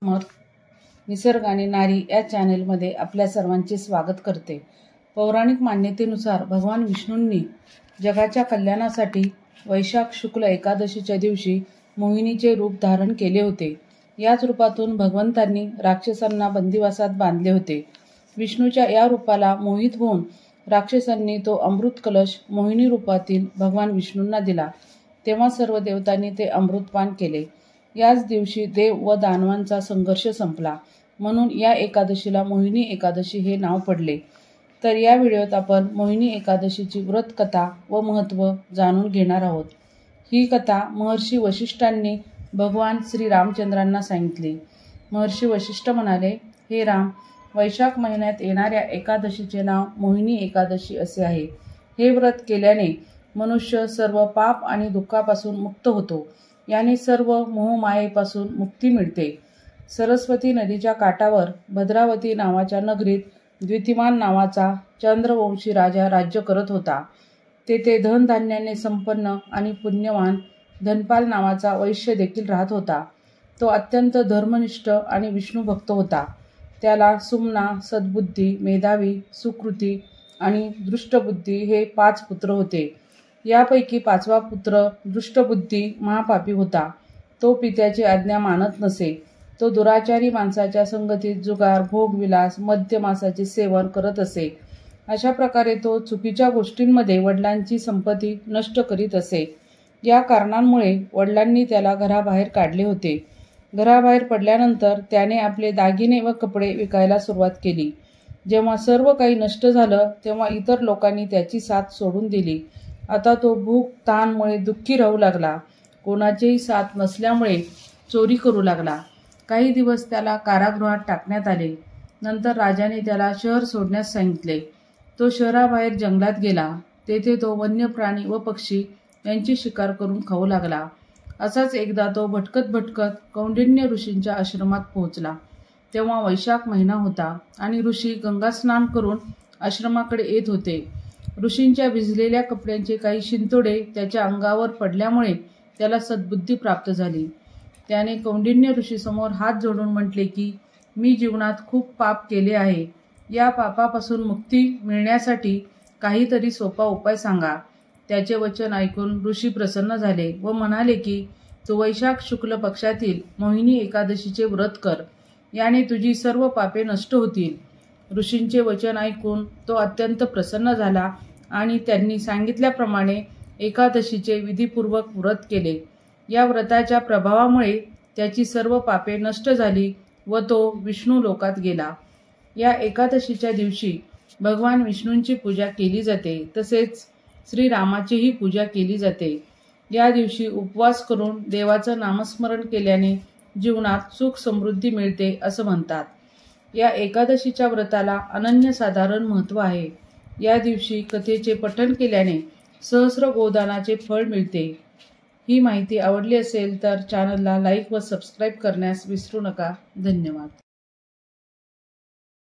निसर्ग आणि नारी या चॅनेलमध्ये आपल्या सर्वांचे स्वागत करते। पौराणिक मान्यतेनुसार भगवान विष्णूंनी जगाच्या कल्याणासाठी वैशाख शुक्ल एकादशीच्या दिवशी मोहिनीचे रूप धारण केले होते। याच रूपातून भगवंतांनी राक्षसांना बंदिवासात बांधले होते। विष्णूच्या या रूपाला मोहित होऊन राक्षसांनी तो अमृत कलश मोहिनी रूपातील भगवान विष्णूंना दिला। तेव्हा सर्व देवतांनी ते अमृतपान केले। याच दिवशी देव व दानवांचा संघर्ष संपला, म्हणून या एकादशीला मोहिनी एकादशी हे नाव पडले। तर या व्हिडिओत आपण मोहिनी एकादशीची व्रत कथा व महत्त्व जाणून घेणार आहोत। ही कथा महर्षी वशिष्ठांनी भगवान श्री रामचंद्रांना सांगितली। महर्षी वशिष्ठ म्हणाले, हे राम, वैशाख महिन्यात येणाऱ्या एकादशीचे नाव मोहिनी एकादशी असे आहे। हे व्रत केल्याने मनुष्य सर्व पाप आणि दुःखापासून मुक्त होतो। याने सर्व मोहमायेपासून मुक्ती मिळते। सरस्वती नदीच्या काठावर भद्रावती नावाच्या नगरीत द्वितीमान नावाचा चंद्रवंशी राजा राज्य करत होता। तेथे धनधान्याने संपन्न आणि पुण्यवान धनपाल नावाचा वैश्य देखील राहत होता। तो अत्यंत धर्मनिष्ठ आणि विष्णुभक्त होता। त्याला सुमना, सद्बुद्धी, मेधावी, सुकृती आणि दृष्टबुद्धी हे 5 पुत्र होते। यापैकी 5वा पुत्र दृष्टबुद्धी महापापी होता। तो पित्याची आज्ञा मानत नसे। तो दुराचारी माणसाच्या संगतीत जुगार, भोगविलास, मद्यमासाचे सेवन करत असे। अशा प्रकारे तो चुकीच्या गोष्टींमध्ये वडिलांची संपत्ती नष्ट करीत असे। या कारणांमुळे वडिलांनी त्याला घराबाहेर काढले होते। घराबाहेर पडल्यानंतर त्याने आपले दागिने व कपडे विकायला सुरुवात केली। जेव्हा सर्व काही नष्ट झालं तेव्हा इतर लोकांनी त्याची साथ सोडून दिली। आता तो भूक तहानमुळे दुःखी राहू लागला। कोणाचेही साथ नसल्यामुळे चोरी करू लागला। काही दिवस त्याला कारागृहात टाकण्यात आले। नंतर राजाने त्याला शहर सोडण्यास सांगितले। तो शहराबाहेर जंगलात गेला। तेथे तो वन्य प्राणी व पक्षी यांची शिकार करून खाऊ लागला। असाच एकदा तो भटकत भटकत कौंडिन्य ऋषींच्या आश्रमात पोहोचला। तेव्हा वैशाख महिना होता आणि ऋषी गंगा स्नान करून आश्रमाकडे येत होते। ऋषींच्या भिजलेल्या कपड्यांचे काही शिंतोडे त्याच्या अंगावर पडल्यामुळे त्याला सद्बुद्धी प्राप्त झाली। त्याने कौंडिन्य ऋषीसमोर हात जोडून म्हटले की, मी जीवनात खूप पाप केले आहे। या पापापासून मुक्ती मिळण्यासाठी काहीतरी सोपा उपाय सांगा। त्याचे वचन ऐकून ऋषी प्रसन्न झाले व म्हणाले की, तू वैशाख शुक्ल पक्षातील मोहिनी एकादशीचे व्रत कर। याने तुझी सर्व पापे नष्ट होतील। ऋषींचे वचन ऐकून तो अत्यंत प्रसन्न झाला आणि त्यांनी सांगितल्याप्रमाणे एकादशीचे विधीपूर्वक व्रत केले। या व्रताच्या प्रभावामुळे त्याची सर्व पापे नष्ट झाली व तो विष्णू लोकात गेला। या एकादशीच्या दिवशी भगवान विष्णूंची पूजा केली जाते, तसेच श्रीरामाचीही पूजा केली जाते। या दिवशी उपवास करून देवाचं नामस्मरण केल्याने जीवनात सुख समृद्धी मिळते असं म्हणतात। या एकादशीच्या व्रताला अनन्यसाधारण महत्त्व आहे। या दिवशी कथेचे पठण केल्याने सहस्र गोदानाचे फळ मिळते। ही माहिती आवडली असेल तर चॅनलला लाईक व सबस्क्राईब करण्यास विसरू नका। धन्यवाद।